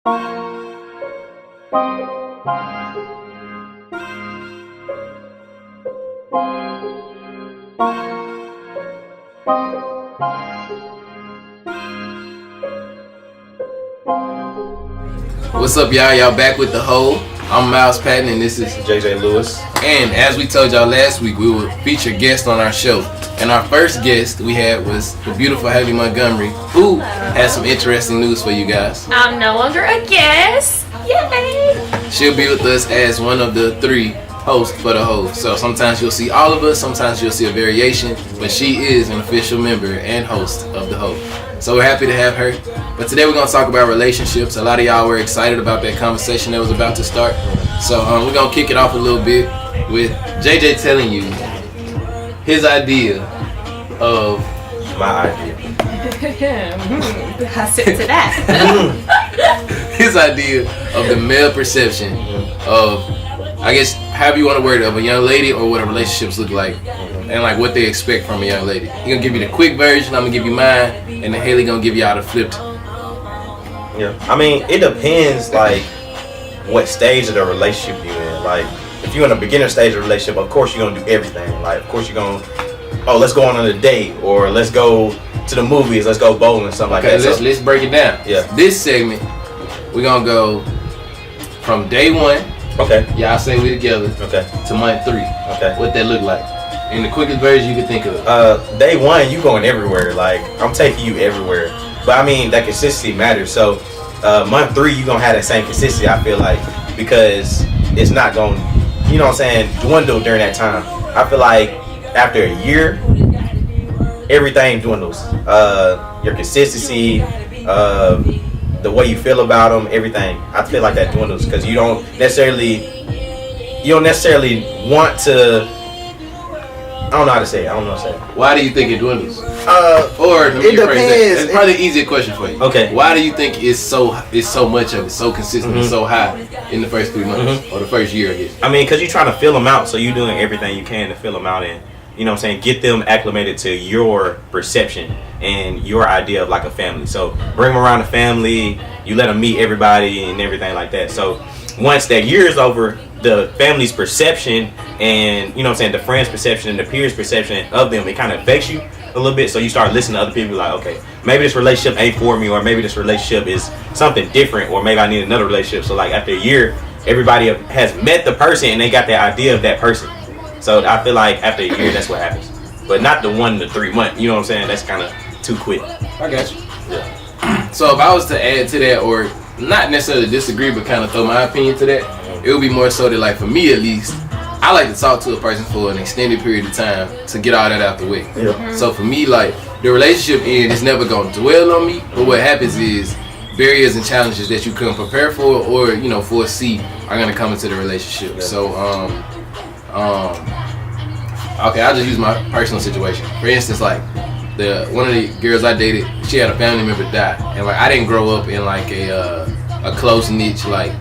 What's up, y'all? Y'all back with The Hole. I'm Miles Patton and this is JJ Lewis. And as we told y'all last week, we would feature guests on our show. And our first guest we had was the beautiful Haley Montgomery, who has some interesting news for you guys. I'm no longer a guest. Yay! She'll be with us as one of the 3 hosts for The Hole. So sometimes you'll see all of us, sometimes you'll see a variation, but she is an official member and host of The Hole. So we're happy to have her. But today we're going to talk about relationships. A lot of y'all were excited about that conversation that was about to start. So we're going to kick it off a little bit with JJ telling you his idea of... My idea. I sit to that. his idea of the male perception of, I guess, however you want to word it, of a young lady or what a relationships look like. And like what they expect from a young lady. He's gonna give you the quick version, I'm gonna give you mine, and then Haley gonna give you all the flipped. Yeah, I mean, it depends like what stage of the relationship you're in. Like, if you're in a beginner stage of the relationship, of course you're gonna do everything. Like, of course you're gonna, let's go on a date, or let's go to the movies, let's go bowling, something like that. Okay, let's break it down. Yeah. This segment, we're gonna go from day 1. Okay. Y'all say we together. Okay. To month 3. Okay. What that look like? In the quickest version you can think of. Day 1, you going everywhere. Like, I'm taking you everywhere. But I mean, that consistency matters. So, month 3, you gonna have that same consistency, I feel like, because it's not gonna, you know what I'm saying, dwindle during that time. I feel like after a year, everything dwindles. Your consistency, the way you feel about them, everything. I feel like that dwindles because you don't necessarily want to. I don't know how to say it. Why do you think it dwindles? Or it depends. It's probably an easier question for you. Okay. Why do you think it's so much of it, so consistent, and so high in the first 3 months or the first year, I guess? I mean, because you're trying to fill them out, so you're doing everything you can to fill them out and, you know what I'm saying, get them acclimated to your perception and your idea of like a family. So bring them around the family, you let them meet everybody and everything like that. So once that year is over, the family's perception and, you know what I'm saying, the friend's perception and the peers' perception of them, it kind of affects you a little bit. So you start listening to other people like, okay, maybe this relationship ain't for me, or maybe this relationship is something different, or maybe I need another relationship. So like after a year, everybody has met the person and they got the idea of that person. So I feel like after a year, that's what happens. But not the 1 to 3 months, you know what I'm saying? That's kind of too quick. I got you. Yeah. So if I was to add to that, or not necessarily disagree, but kind of throw my opinion to that, it would be more so that, like, for me at least, I like to talk to a person for an extended period of time to get all that out the way. Yeah. So for me, like, the relationship end is never going to dwell on me, but what happens is barriers and challenges that you couldn't prepare for or, you know, foresee are going to come into the relationship. Yeah. So, okay, I'll just use my personal situation. For instance, like, one of the girls I dated, she had a family member die, and like I didn't grow up in like a close knit, like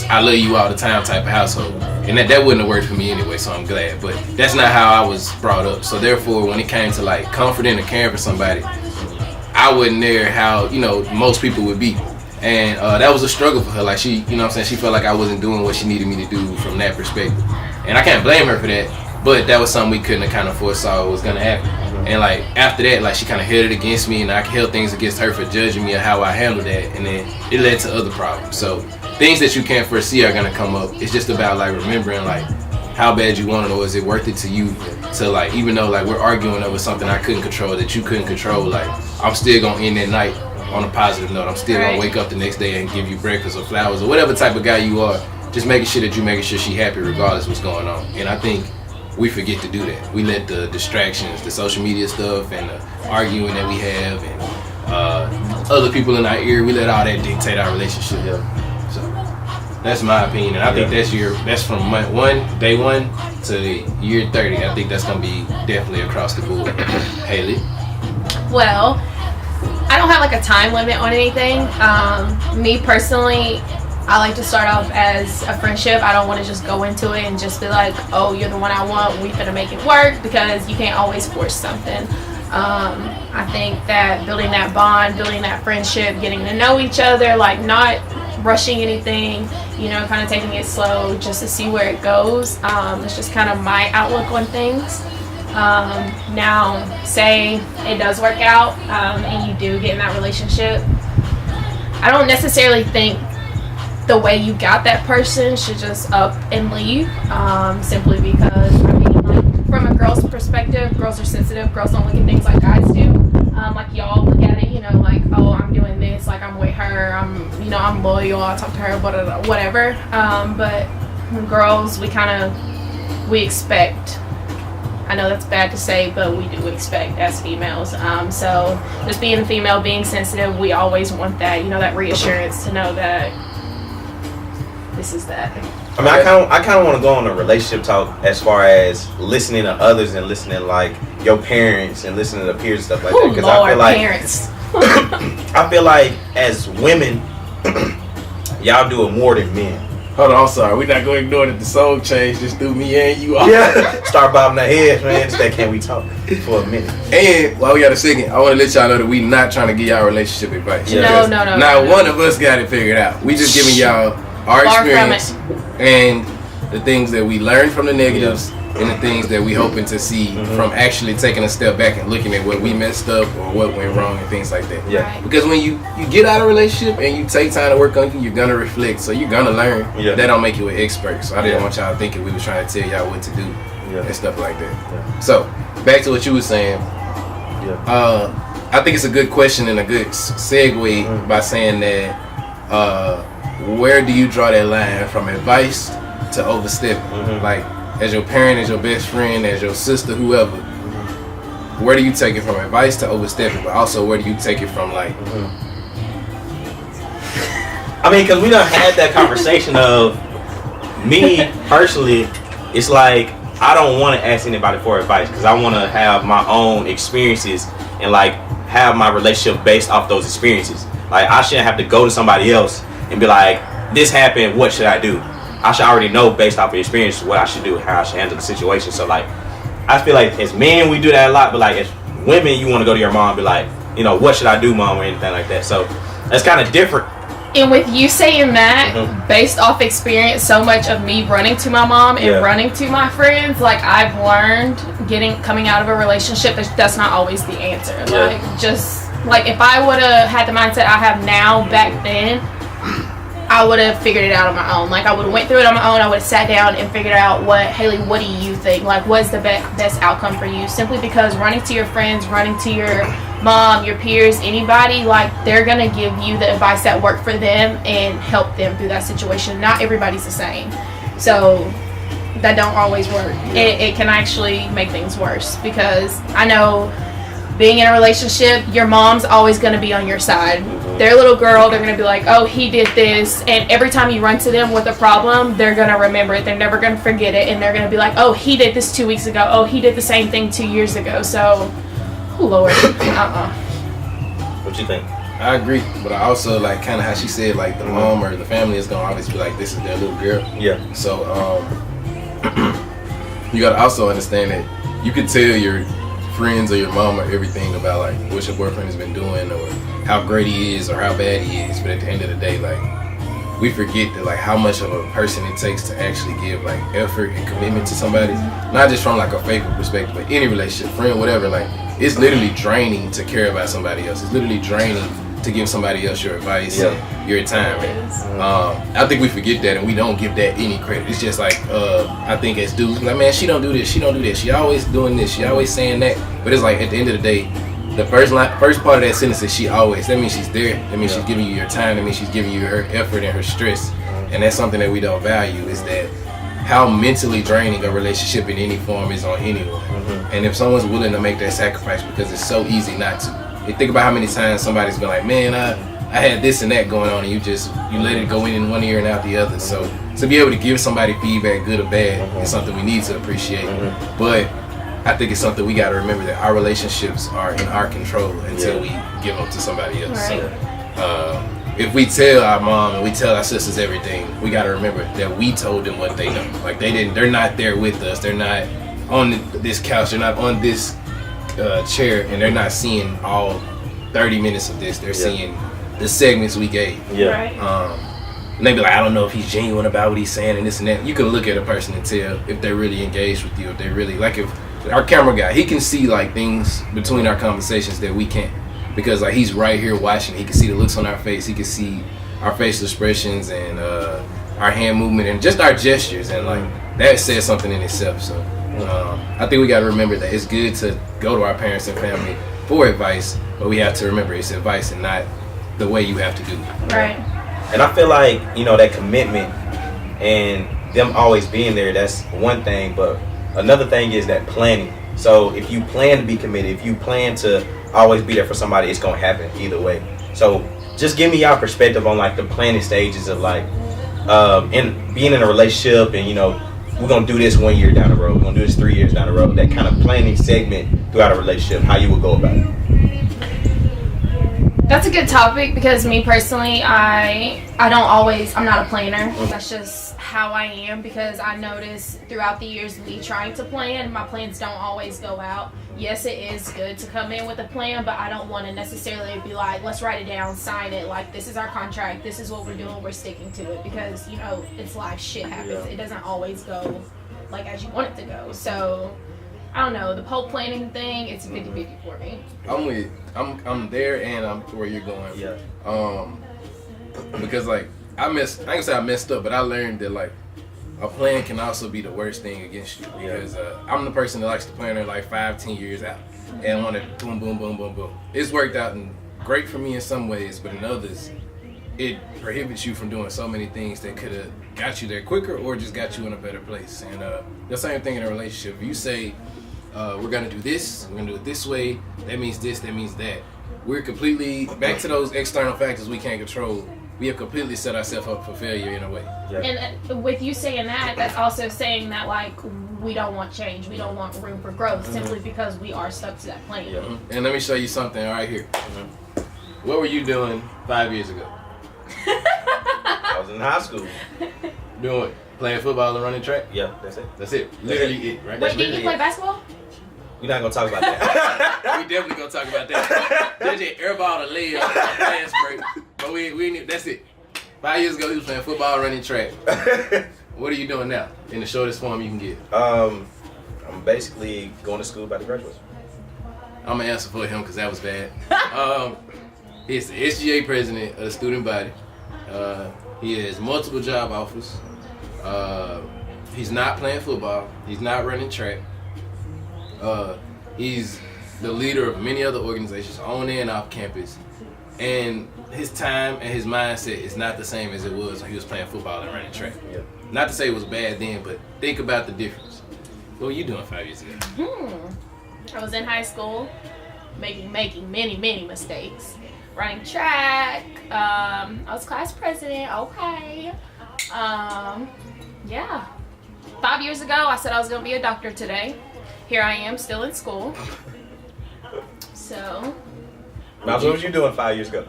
I love you all the time type of household, and that wouldn't have worked for me anyway. So I'm glad, but that's not how I was brought up. So therefore, when it came to like comforting or caring for somebody, I wasn't there how, you know, most people would be, and that was a struggle for her. Like she, you know what I'm saying, she felt like I wasn't doing what she needed me to do from that perspective, and I can't blame her for that. But that was something we couldn't have kind of foresaw was gonna happen. And like after that, like she kind of held it against me, and I held things against her for judging me and how I handled that, and then it led to other problems. So things that you can't foresee are gonna come up. It's just about like remembering like how bad you want it, or is it worth it to you to like, even though like we're arguing over something I couldn't control that you couldn't control, like I'm still gonna end that night on a positive note. I'm still gonna wake up the next day and give you breakfast or flowers or whatever type of guy you are. Just making sure that you're making sure she's happy regardless of what's going on. And I think we forget to do that. We let the distractions, the social media stuff, and the arguing that we have, and other people in our ear, we let all that dictate our relationship. Yeah. So that's my opinion, and I think that's from month 1, day 1 to year 30. I think that's gonna be definitely across the board. Haley. Well, I don't have like a time limit on anything. Me personally, I like to start off as a friendship. I don't want to just go into it and just be like, oh, you're the one I want, we finna make it work, because you can't always force something. I think that building that bond, building that friendship, getting to know each other, like not rushing anything, you know, kind of taking it slow just to see where it goes. It's just kind of my outlook on things. Now, say it does work out and you do get in that relationship, I don't necessarily think the way you got that person should just up and leave, simply because, I mean, like, from a girl's perspective, girls are sensitive. Girls don't look at things like guys do. Like y'all look at it, you know, like, oh, I'm doing this, like I'm with her, I'm loyal, I talk to her, whatever. But girls, we expect. I know that's bad to say, but we do expect as females. So just being a female, being sensitive, we always want that, you know, that reassurance to know that this is that. I mean, I kind of want to go on a relationship talk as far as listening to others and listening to, like, your parents and listening to peers and stuff like that. Because I feel like parents. I feel like as women, y'all do it more than men. Hold on, I'm sorry. We're not going to ignore that the song changed just through me and you. Yeah. Start bobbing their heads, man. Just that, can we talk for a minute? And while we got a second, I want to let y'all know that we not trying to give y'all relationship advice. Yeah. No. Not one of us got it figured out. We just giving y'all our Far from experience and the things that we learned from the negatives and the things that we hoping to see from actually taking a step back and looking at what we messed up or what went wrong and things like that. Yeah. Because when you get out of a relationship and you take time to work on it, you're gonna reflect, so you're gonna learn. Yeah. That don't make you an expert. So I didn't want y'all thinking we was trying to tell y'all what to do and stuff like that. Yeah. So back to what you were saying. Yeah. I think it's a good question and a good segue by saying that where do you draw that line from advice to overstepping? Like, as your parent, as your best friend, as your sister, whoever, where do you take it from advice to overstepping, but also where do you take it from, like... I mean, because we done had that conversation of, me personally, it's like, I don't want to ask anybody for advice because I want to have my own experiences and, like, have my relationship based off those experiences. Like, I shouldn't have to go to somebody else and be like, this happened, what should I do? I should already know based off of experience what I should do, how I should handle the situation. So, like, I feel like as men we do that a lot, but like as women, you want to go to your mom and be like, you know, what should I do, mom, or anything like that. So that's kind of different. And with you saying that, based off experience, so much of me running to my mom and running to my friends, like, I've learned coming out of a relationship, that's not always the answer. Like, just like if I would have had the mindset I have now back then, I would have figured it out on my own. Like, I would have went through it on my own. I would have sat down and figured out Haley, what do you think? Like, what's the best outcome for you? Simply because running to your friends, running to your mom, your peers, anybody, like, they're going to give you the advice that worked for them and help them through that situation. Not everybody's the same. So that don't always work. It can actually make things worse, because I know being in a relationship, your mom's always going to be on your side. Their little girl, they're going to be like, oh, he did this. And every time you run to them with a problem, they're going to remember it. They're never going to forget it. And they're going to be like, oh, he did this 2 weeks ago. Oh, he did the same thing 2 years ago. So, oh, Lord. What you think? I agree. But I also, like, kind of how she said, like, the mom or the family is going to always be like, this is their little girl. Yeah. So, you got to also understand that you can tell your friends or your mom or everything about, like, what your boyfriend has been doing or how great he is or how bad he is, but at the end of the day, like, we forget that, like, how much of a person it takes to actually give, like, effort and commitment to somebody, not just from, like, a faithful perspective, but any relationship, friend, whatever. Like, it's literally draining to care about somebody else. It's literally draining to give somebody else your advice and your time. I think we forget that, and we don't give that any credit. It's just like, I think as dudes, like, man, she don't do this, she don't do this, she always doing this, she always saying that. But it's like, at the end of the day, the first part of that sentence is she always. That means she's there. That means she's giving you your time. That means she's giving you her effort and her stress. And that's something that we don't value, is that how mentally draining a relationship in any form is on anyone. And if someone's willing to make that sacrifice, because it's so easy not to. You think about how many times somebody's been like, man, I had this and that going on, and you let it go in one ear and out the other. So to be able to give somebody feedback, good or bad, is something we need to appreciate. But I think it's something we got to remember, that our relationships are in our control until we give them to somebody else. Right. So if we tell our mom and we tell our sisters everything, we got to remember that we told them what they know. Like, they're not there with us. They're not on this couch. They're not on this chair and they're not seeing all 30 minutes of this. They're seeing the segments we gave. Yeah. Right. And they be like, I don't know if he's genuine about what he's saying and this and that. You can look at a person and tell if they're really engaged with you, if they really like. If our camera guy, he can see like things between our conversations that we can't, because like he's right here watching. He can see the looks on our face. He can see our facial expressions and our hand movement and just our gestures, and like that says something in itself. So I think we got to remember that it's good to go to our parents and family for advice, but we have to remember it's advice and not the way you have to do it. Right. And I feel like, you know, that commitment and them always being there, that's one thing. But another thing is that planning. So if you plan to be committed, if you plan to always be there for somebody, it's going to happen either way. So just give me your perspective on like the planning stages of like, and being in a relationship and, you know, we're going to do this 1 year down the road. We're going to do this 3 years down the road. That kind of planning segment throughout a relationship, how you would go about it. That's a good topic because me personally, I'm not a planner. That's just how I am, because I notice throughout the years me trying to plan, my plans don't always go out. Yes, it is good to come in with a plan, but I don't want to necessarily be like, let's write it down, sign it, like this is our contract, this is what we're doing, we're sticking to it, because you know, it's life, shit happens. It doesn't always go like as you want it to go. So I don't know, the whole planning thing, it's 50-50 for me. I'm there and I'm where you're going. Yeah. Because like I ain't gonna say I messed up, but I learned that like a plan can also be the worst thing against you, because I'm the person that likes to plan it like 5-10 years out and want to boom boom boom boom boom. It's worked out and great for me in some ways, but in others it prohibits you from doing so many things that could have got you there quicker or just got you in a better place. And the same thing in a relationship. If you say we're gonna do this, we're gonna do it this way, that means this, that means that, we're completely back to those external factors we can't control. We have completely set ourselves up for failure in a way. Yeah. And with you saying that, that's also saying that like we don't want change, we don't want room for growth, simply because we are stuck to that plan. Yeah. And let me show you something right here. What were you doing 5 years ago? I was in high school. Doing playing football and running track? Yeah, that's it. That's it. Literally it, right? Wait, did you play basketball? We're not gonna talk about that. We definitely gonna talk about that. They just airball the leg on fast break. But we that's it. 5 years ago he was playing football, running track. What are you doing now? In the shortest form you can get. I'm basically going to school about to graduate. I'm gonna answer for him because that was bad. He's the SGA president of the student body. He has multiple job offers. He's not playing football. He's not running track. He's the leader of many other organizations on and off campus. And his time and his mindset is not the same as it was when he was playing football and running track. Yeah. Not to say it was bad then, but think about the difference. What were you doing 5 years ago? I was in high school, making many mistakes. Running track. I was class president. Okay. Yeah. 5 years ago, I said I was going to be a doctor today. Here I am, still in school. So. Miles, what was you doing 5 years ago?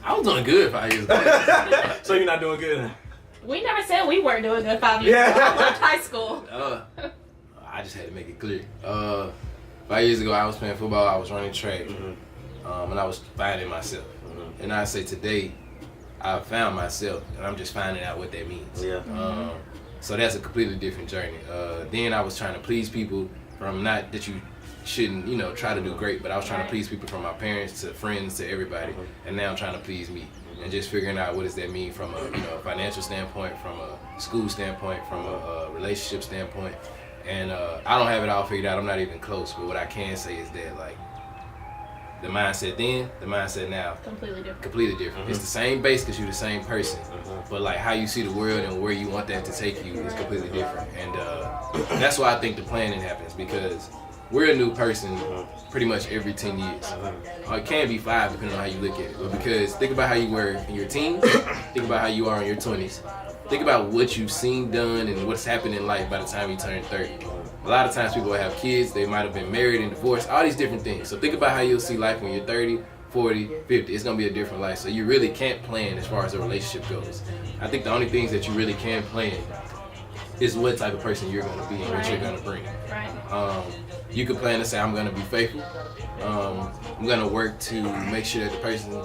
I was doing good 5 years ago. So you're not doing good? We never said we weren't doing good 5 years ago. I left high school. I just had to make it clear. 5 years ago, I was playing football. I was running track. And I was finding myself. And I say today, I found myself, and I'm just finding out what that means. Yeah. So that's a completely different journey. Then I was trying to please people, from not that you shouldn't, try to do great, but I was trying to please people, from my parents to friends to everybody. And now I'm trying to please me, and just figuring out what does that mean from a financial standpoint, from a school standpoint, from a relationship standpoint. And I don't have it all figured out. I'm not even close. But what I can say is that like, the mindset then, the mindset now, completely different. It's the same base because you're the same person, but like how you see the world and where you want that to take you is completely different. And that's why I think the planning happens, because we're a new person pretty much every 10 years. It can be 5 depending on how you look at it. But because think about how you were in your teens, think about how you are in your 20s. Think about what you've seen done and what's happened in life by the time you turn 30. A lot of times people have kids, they might have been married and divorced, all these different things. So think about how you'll see life when you're 30, 40, 50. It's going to be a different life. So you really can't plan as far as a relationship goes. I think the only things that you really can plan is what type of person you're gonna be and what you're gonna bring. Right. You could plan to say, I'm gonna be faithful. I'm gonna work to make sure that the person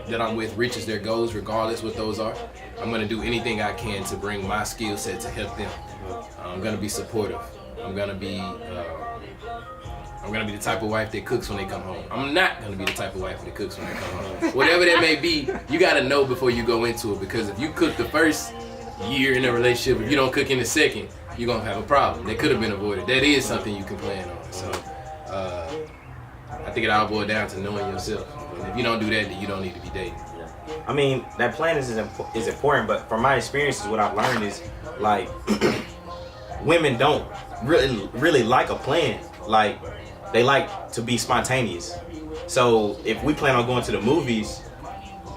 that I'm with reaches their goals, regardless what those are. I'm gonna do anything I can to bring my skill set to help them. I'm gonna be supportive. I'm gonna be the type of wife that cooks when they come home. I'm not gonna be the type of wife that cooks when they come home. Whatever that may be, you gotta know before you go into it, because if you cook the first year in a relationship, if you don't cook in the second, you're gonna have a problem. That could have been avoided. That is something you can plan on. So I think it all boils down to knowing yourself. And if you don't do that, then you don't need to be dating. I mean, that plan is important, but from my experiences, what I've learned is like women don't really like a plan. Like they like to be spontaneous. So if we plan on going to the movies,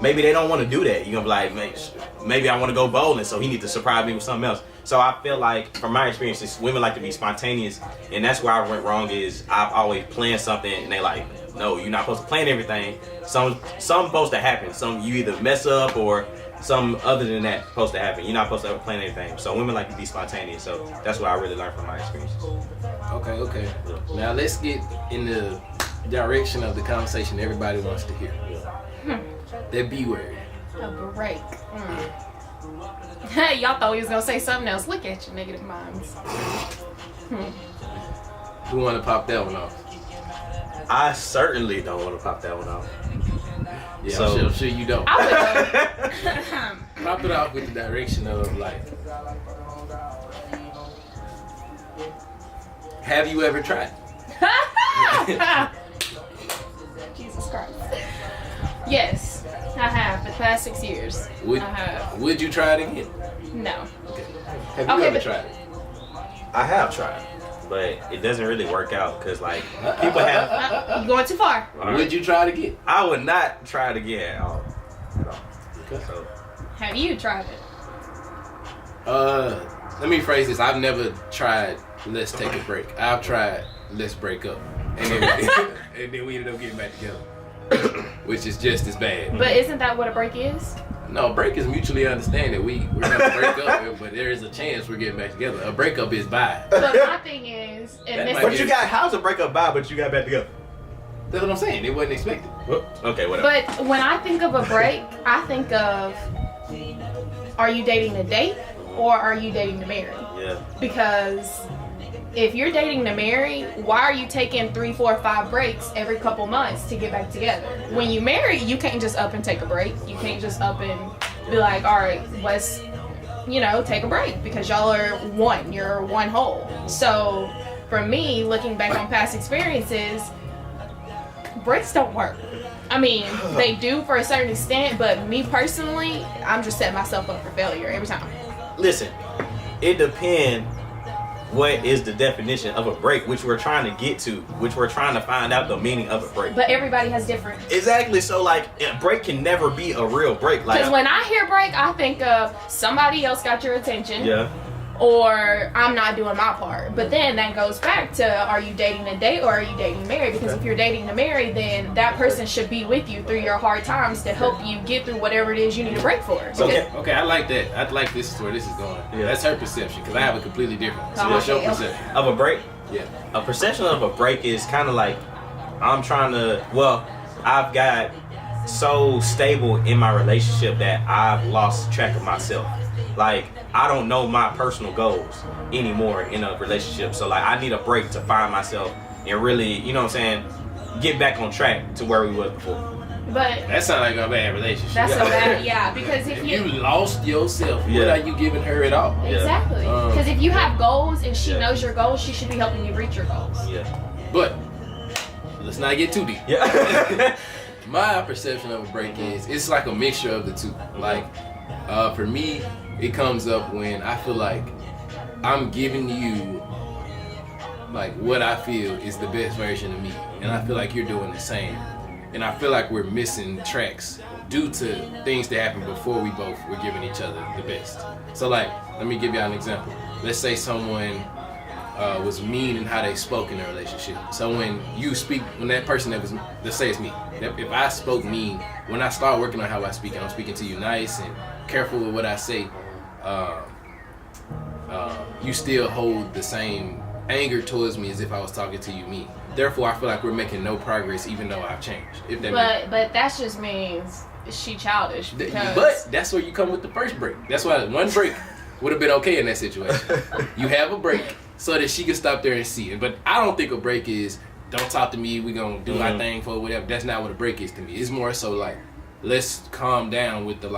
maybe they don't want to do that. You're gonna be like, maybe I want to go bowling, so he needs to surprise me with something else. So I feel like, from my experiences, women like to be spontaneous, and that's where I went wrong. Is I've always planned something, and they like, no, you're not supposed to plan everything. Some supposed to happen. Some you either mess up or some other than that supposed to happen. You're not supposed to ever plan anything. So women like to be spontaneous. So that's what I really learned from my experiences. Okay. Now let's get in the direction of the conversation everybody wants to hear. That B word. A break. Hey, y'all thought he was gonna say something else. Look at your negative minds. Who want to pop that one off? I certainly don't want to pop that one off. Yeah, So- I'm sure you don't. I Pop it off with the direction of like, have you ever tried? would. Jesus Christ. Yes, I have. For the past 6 years. I have. Would you try it again? No. Okay. Have you Okay, ever but- tried it? I have tried, but it doesn't really work out because like people have. You going too far. Would you try it again? I would not try it again at all. Okay. So, Have you tried it? Let me phrase this. I've never tried let's take a break. I've tried let's break up. And then we ended up getting back together. Which is just as bad. But isn't that what a break is? No, break is mutually understanding. We're gonna break up, but there is a chance we're getting back together. A breakup is bye. But my thing is, and That this might but be- you got how's a breakup by? But you got back together. That's what I'm saying. It wasn't expected. Okay, whatever. But when I think of a break, I think of, are you dating to date or are you dating to marry? Yeah. Because if you're dating to marry, why are you taking 3, 4, 5 breaks every couple months to get back together? When you marry, you can't just up and take a break. You can't just up and be like, all right, let's, take a break, because y'all are one. You're one whole. So for me, looking back on past experiences, breaks don't work. I mean, they do for a certain extent, but me personally, I'm just setting myself up for failure every time. Listen, it depends. What is the definition of a break, which we're trying to get to, which we're trying to find out the meaning of a break. But everybody has different. Exactly. So like a break can never be a real break. Like Because when I hear break, I think of somebody else got your attention, yeah. or I'm not doing my part. But then that goes back to, are you dating to date or are you dating to marry? Because if you're dating to marry, then that person should be with you through your hard times to help you get through whatever it is you need a break for. So, Because- Okay, I like that. I like this is where this is going. Yeah. That's her perception, because I have a completely different. So Oh, what's your okay. perception? Of a break, Yeah. a perception of a break is kind of like I'm trying to. Well, I've got so stable in my relationship that I've lost track of myself. Like I don't know my personal goals anymore in a relationship. So like I need a break to find myself and really, get back on track to where we was before. but That sounds like a bad relationship. that's a bad, yeah, because if If you, you lost yourself, what Yeah. are you giving her at all? exactly, because if you have goals and she Yeah. knows your goals, she should be helping you reach your goals. Yeah. But let's not get too deep. Yeah. My perception of a break is it's like a mixture of the two. Like for me, it comes up when I feel like I'm giving you like what I feel is the best version of me, and I feel like you're doing the same, and I feel like we're missing tracks due to things that happened before we both were giving each other the best. So like, let me give you an example. Let's say someone was mean in how they spoke in a relationship. So when you speak, when that person that was, let's say it's me, if I spoke mean, when I start working on how I speak, and I'm speaking to you nice and careful with what I say, you still hold the same anger towards me as if I was talking to you me. Therefore, I feel like we're making no progress, even though I've changed. If that but that just means she childish. Because but that's where you come with the first break. That's why one break would have been okay in that situation. You have a break so that she can stop there and see it. But I don't think a break is don't talk to me. We're gonna do our thing for whatever. That's not what a break is to me. It's more so like let's calm down with the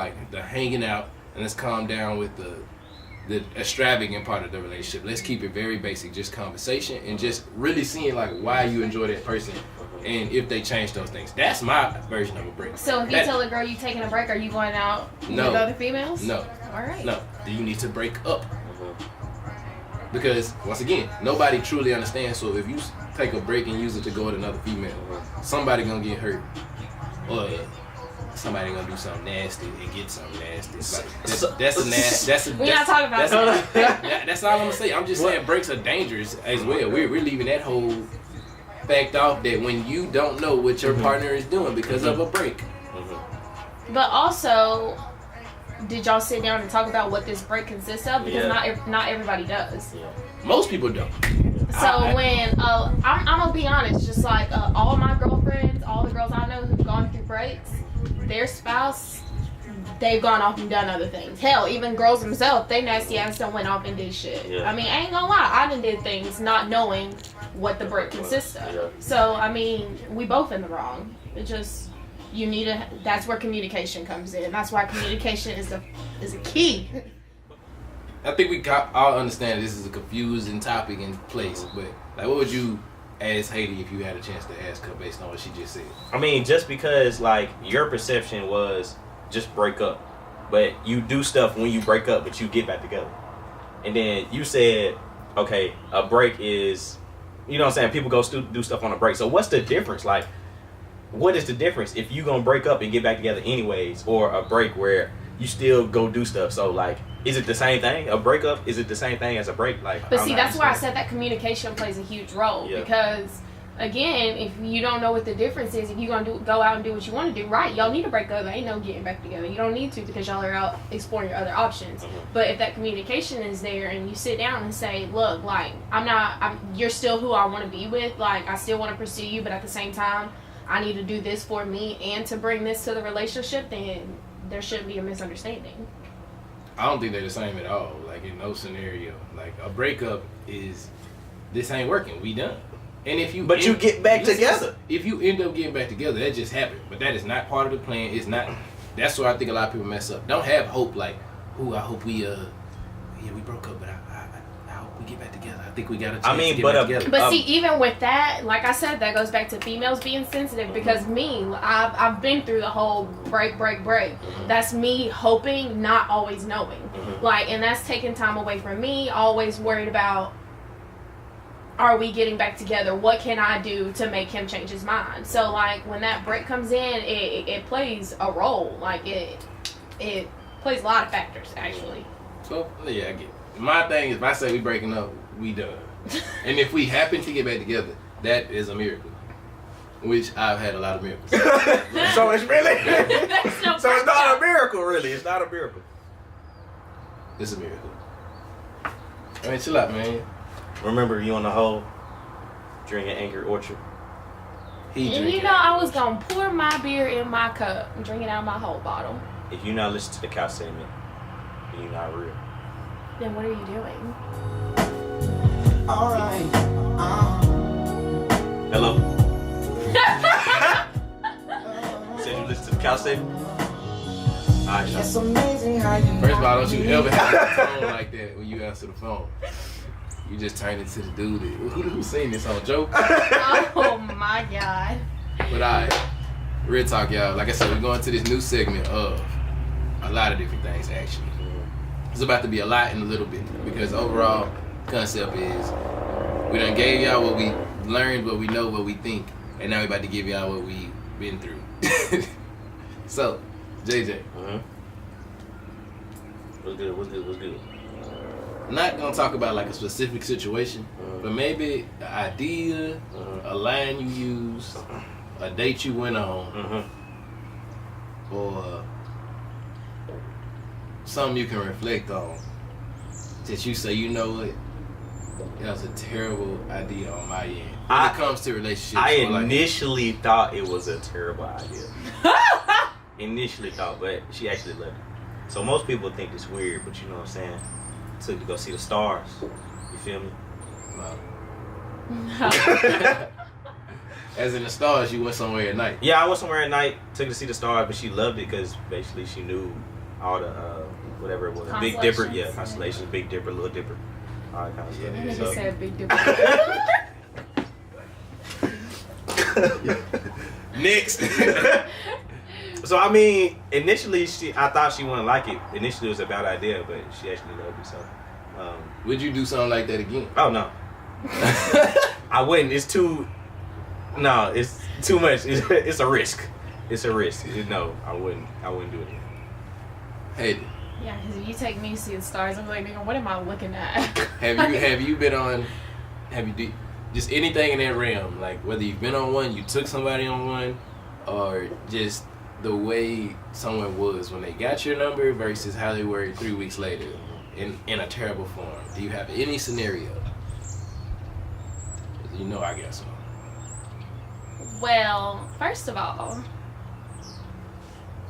hanging out, and let's calm down with the extravagant part of the relationship. Let's keep it very basic, just conversation and just really seeing like why you enjoy that person and if they change those things. That's my version of a break. So if you tell a girl you taking a break, are you going out with other females? No. All right. No. Do you need to break up? Because once again, nobody truly understands. So if you take a break and use it to go with another female, somebody gonna get hurt, or somebody gonna do something nasty and get something nasty. Like, that's a nasty. We're not talking about that. That's all I'm gonna say. I'm just saying breaks are dangerous as well. We're leaving that whole fact off that when you don't know what your partner is doing because of a break. But also, did y'all sit down and talk about what this break consists of? Because not everybody does. Most people don't. So when I'm gonna be honest, just like all my girlfriends, all the girls I know who've gone through breaks, their spouse, they've gone off and done other things. Hell, even girls themselves, they nasty ass done went off and did shit. I mean, I ain't gonna lie, I done did things not knowing what the break consists of. So I mean, we both in the wrong. It just that's where communication comes in. That's why communication is a key. I think we all understand this is a confusing topic in place, but like, what would you ask Haiti if you had a chance to ask her based on what she just said? I mean, just because like your perception was just break up, but you do stuff when you break up, but you get back together, and then you said, okay, a break is, you know what I'm saying? People go do stuff on a break. So what's the difference? Like, what is the difference if you gonna break up and get back together anyways, or a break where you still go do stuff? So like, is it the same thing? A breakup, is it the same thing as a break? Like, but see, that's why I said that communication plays a huge role. Because again, if you don't know what the difference is, if you're gonna go out and do what you want to do, right? Y'all need to break up. Ain't no getting back together. You don't need to, because y'all are out exploring your other options. But if that communication is there and you sit down and say, look, like you're still who I want to be with. Like, I still want to pursue you, but at the same time, I need to do this for me and to bring this to the relationship, then there shouldn't be a misunderstanding. I don't think they're the same at all. Like, in no scenario. Like, a breakup is, this ain't working, we done. And if you you get back together. If you end up getting back together, that just happened. But that is not part of the plan. It's not. That's where I think a lot of people mess up. Don't have hope like, I hope we we broke up, but I hope we get back together. I think we got a chance to get back together. But see, even with that, like I said, that goes back to females being sensitive, because I've been through the whole break. That's me hoping, not always knowing. Like, and that's taking time away from me, always worried about, are we getting back together? What can I do to make him change his mind? So like, when that break comes in, it plays a role. Like, it plays a lot of factors, actually. So yeah, I get it. My thing is, if I say we breaking up, we done. And if we happen to get back together, that is a miracle. Which I've had a lot of miracles. So it's really So it's not a miracle, really. It's not a miracle. It's a miracle. I mean, chill out, man. Remember, you on the whole drinking Angry Orchard. And you know, I was gonna pour my beer in my cup and drink it out of my whole bottle. If you not listen to the couch segment, then you're not real. Then what are you doing? Alright. Hello? Said you listen to the couch segment? Alright, It's amazing how you First of all, don't you ever have a tone like that when you answer the phone. You just turn into the dude. Who seen this on Joe? Oh my god. But alright, real talk, y'all. Like I said, we're going to this new segment of a lot of different things, actually. It's about to be a lot in a little bit, because overall concept is we done gave y'all what we learned, what we know, what we think, and now we about to give y'all what we've been through. So, JJ. What's good? I'm not gonna talk about like a specific situation, but maybe an idea, a line you used, a date you went on, or something you can reflect on that you say, you know what? That was a terrible idea on my end. When I- it comes to relationships, I or like- initially thought it was a terrible idea. Initially thought, but she actually loved it. So most people think it's weird, but you know what I'm saying? Took to go see the stars. You feel me? As in the stars, you went somewhere at night. Yeah, I went somewhere at night, took to see the stars, but she loved it because basically she knew all the whatever it was, Big Dipper, yeah, constellations, Big Dipper, Little Dipper, all that kind of stuff. That nigga So- said Big Dipper. Next. So I mean, initially I thought she wouldn't like it. Initially it was a bad idea, but she actually loved it. So, Would you do something like that again? oh no, I wouldn't. It's too. No, it's too much. It's a risk. It's a risk. No, I wouldn't. I wouldn't do it again. Hey, Yeah, because if you take me to see the stars, I'm like, nigga, what am I looking at? have you been on? Have you just anything in that realm? Like whether you've been on one, you took somebody on one, or just the way someone was when they got your number versus how they were 3 weeks later in a terrible form. Do you have any scenario? You know I got some. Well, first of all,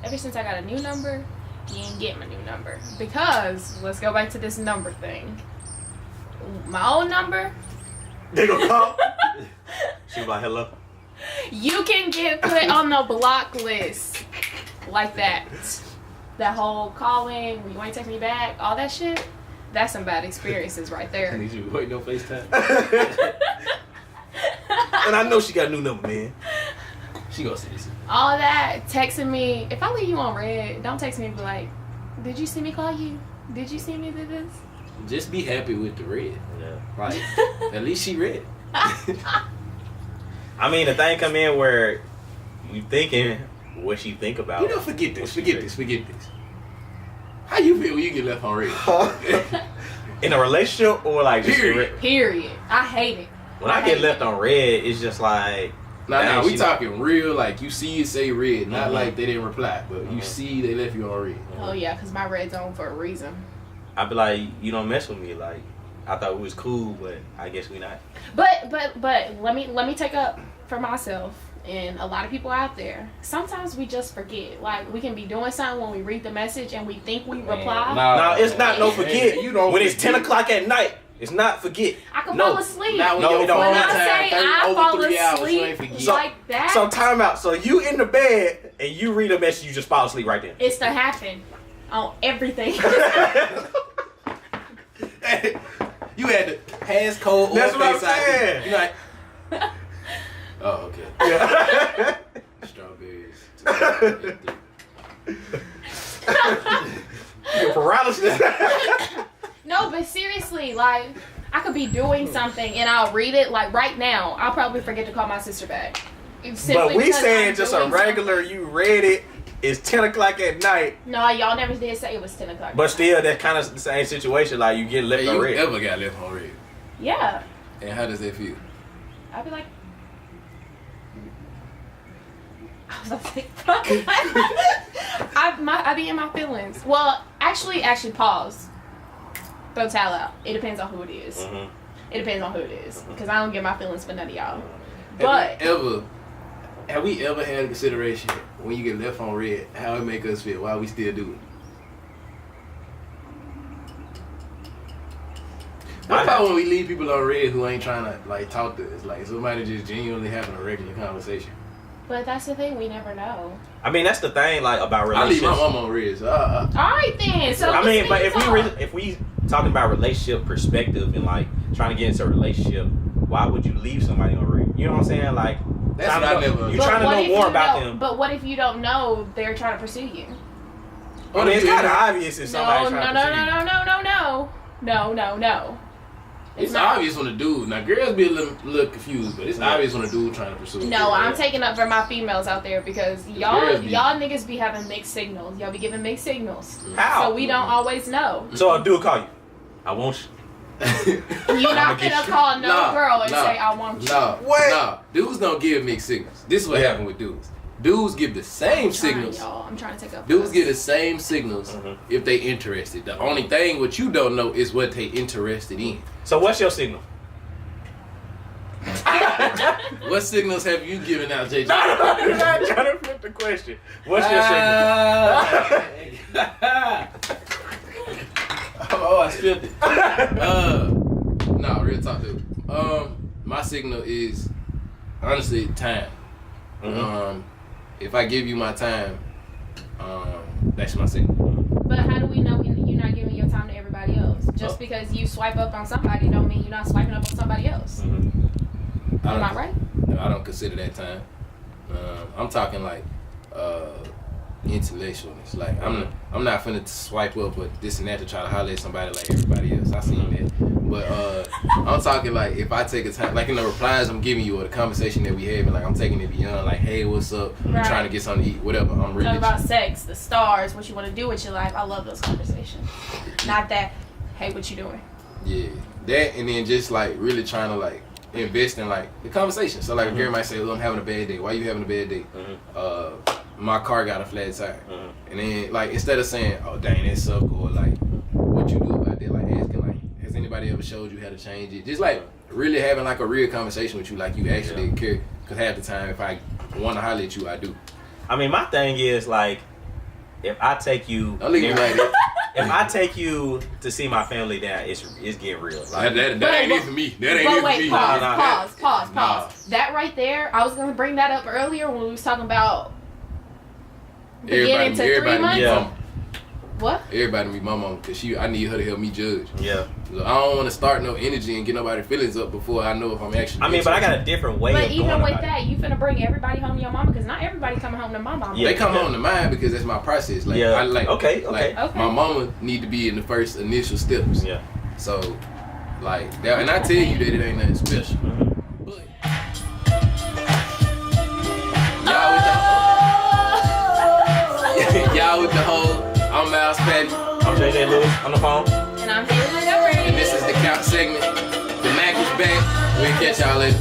ever since I got a new number, you ain't get my new number. Because, let's go back to this number thing. My old number, They gonna call. She was like, hello. you can get put on the block list like that. That whole calling, you ain't text me back, all that shit. That's some bad experiences right I there. need you to wait no FaceTime. And I know she got a new number, man. She gonna see this. All that, texting me. If I leave you on red, don't text me and be like, did you see me call you? Did you see me do this? Just be happy with the red. Yeah. Like at least she read. I mean, the thing come in where you thinking what she think about. You know, forget this. How you feel when you get left on red? In a relationship or like just Period. Period. I hate it. when I get left on red, it's just like Nah, dang, we she- talking real. Like you see it say red, not Mhm. like they didn't reply, but you Mhm. see they left you on red. Oh yeah, because my red's on for a reason. I be like, you don't mess with me. Like I thought we was cool, but I guess we not. But let me take up for myself and a lot of people out there. Sometimes we just forget. Like we can be doing something when we read the message and we think we reply. No, it's not no forget. You don't when it's forget. 10 o'clock at night, it's not forget. I can No. fall asleep. Now when No, your it don't. phone When I time say 30 I over fall 3 hours, you ain't asleep, forget. So- like that, So time out. So you in the bed and you read a message, you just fall asleep right there. it's to happen on everything. You had the passcode or That's what I'm Face ID. saying. You like, oh, okay. Yeah. Strawberries. Your paralysis. No, but seriously, like I could be doing something and I'll read it. Like right now, I'll probably forget to call my sister back. Simply But we because saying I'm just a doing regular. You read it. It's 10 o'clock at night, something. No, y'all never did say it was 10 o'clock. but still, that's kind of the same situation. Like you get left Hey, on you red. ever got left on red? Yeah, And how does that feel? I'd be like, I was like, fuck. I be in my feelings. Well, actually, pause. Throw towel out. It depends on who it is. Mhm. It depends on who it is, because I don't get my feelings for none of y'all. Have But we ever had a consideration when you get left on red, how it make us feel, why we still do it? What about when we leave people on red who ain't trying to like talk to us? Like somebody just genuinely having a regular conversation. that's the thing. We never know. I mean, that's the thing. Like about I leave relationships. my mom on red, so All right then. So I mean, listen but to if we talk. if we talking about relationship perspective and like trying to get into a relationship, why would you leave somebody on red? You know what I'm saying? Like That's trying what I to know- never- you But trying to what know if more you about don't- them. But what if you don't know they're trying to pursue you? I mean, it's kind of obvious if No, somebody's no, trying no, to no, pursue you. no. It's not. obvious when a dude. Now girls be a little confused, but it's obvious when a dude trying to pursue. a No, girl. I'm taking up for my females out there because y'all girls be- niggas be having mixed signals. Y'all be giving mixed signals. How? So we don't always know. So a dude call you. I want you. You're not get gonna you. call no Nah, girl and nah, say I want you. No, What? no, dudes don't give mixed signals. This is what Yeah. happened with dudes. dudes give the same signals. Y'all. I'm trying to take up. Dudes get the same signals if they interested. The only thing what you don't know is what they interested in. So what's your signal? What signals have you given out, JJ? I'm not trying to flip the question. What's your Oh, I spilled it. No, real talk, dude. My signal is honestly time. If I give you my time, that's my signal. But how do we know you're not giving your time to everybody else? Just because you swipe up on somebody don't mean you're not swiping up on somebody else. Am I right? I don't consider that time. I'm talking like intellectualness. Like I'm not finna swipe up with this and that to try to holler at somebody like everybody else. I seen that. But I'm talking like if I take a time, like in the replies I'm giving you or the conversation that we having, like I'm taking it beyond like, hey, what's up? I'm trying to get something to eat, whatever. I'm really talking about sex, the stars, what you want to do with your life. I love those conversations. Not that, hey, what you doing? Yeah, that and then just like really trying to like invest in like the conversation. So like Gary might say, "Oh, I'm having a bad day. Why you having a bad day?" My car got a flat tire, and then like instead of saying, "Oh, dang, that suck," or like, "What you do about that?" Like asking like, "Has anybody ever showed you how to change it?" Just like really having like a real conversation with you, like you actually care. Cause half the time, if I want to holler at you, I do. I mean, my thing is like, if I take you, Don't leave me like that. If I take you to see my family down, it's getting real. Like, that ain't it for me. That ain't But it for wait, me. pause. That right there, I was gonna bring that up earlier when we was talking about beginning to 3 months. Yeah. What? Everybody be my mom, cause I need her to help me judge. Yeah. So I don't want to start no energy and get nobody's feelings up before I know if I'm actually. I mean, but I got a different way But of even going with about that, you finna bring everybody home to your mama, because not everybody coming home to my mama. Yeah. They come home to mine because that's my process. Like, Yeah. I like. Okay. Like, my mama need to be in the first initial steps. Yeah. So, like that, and I tell you that it ain't nothing special. But y'all with the whole. I'm Miles Patty. I'm JJ Lewis on the phone. And I'm Haley Montgomery. And this is the count segment. The Mac is back. We'll catch y'all later.